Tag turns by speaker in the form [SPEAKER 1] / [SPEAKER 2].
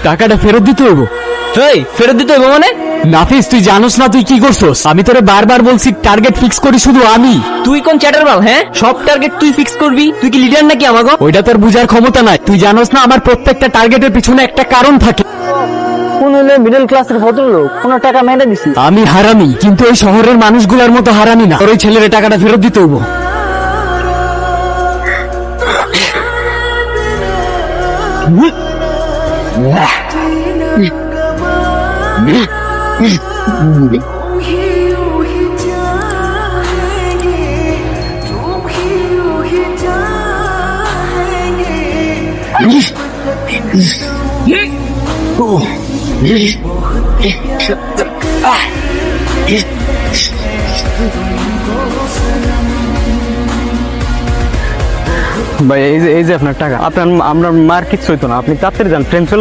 [SPEAKER 1] টাকাটা ফেরত দিতে হইব।
[SPEAKER 2] এই ফেরত দিতে হইব মানে?
[SPEAKER 1] নাফিস, তুই জানোস না তুই কি করছস? আমি তোরে বারবার বলছি টার্গেট ফিক্স করি শুধু আমি।
[SPEAKER 2] তুই কোন চ্যাটার বাল? হ্যাঁ, সব টার্গেট তুই ফিক্স করবি? তুই কি লিডার নাকি আমাগো?
[SPEAKER 1] ওইটা তোর বুঝার ক্ষমতা নাই। তুই জানোস না আমার প্রত্যেকটা টার্গেটের পিছনে একটা কারণ থাকে।
[SPEAKER 2] কোন হলে মিডল ক্লাসের ভদ্রলোক, কোন টাকা মেরে দিছি।
[SPEAKER 1] আমি হারামি, কিন্তু এই শহরের মানুষগুলোর মতো হারামি না। তোর ওই ছেলের টাকাটা ফেরত দিতে হইব।
[SPEAKER 3] ভাই এই যে আপনার টাকা। আপনার আমরা মার কিচ্ছু হইতো না, আপনি তাড়াতাড়ি যান, ট্রেন চলে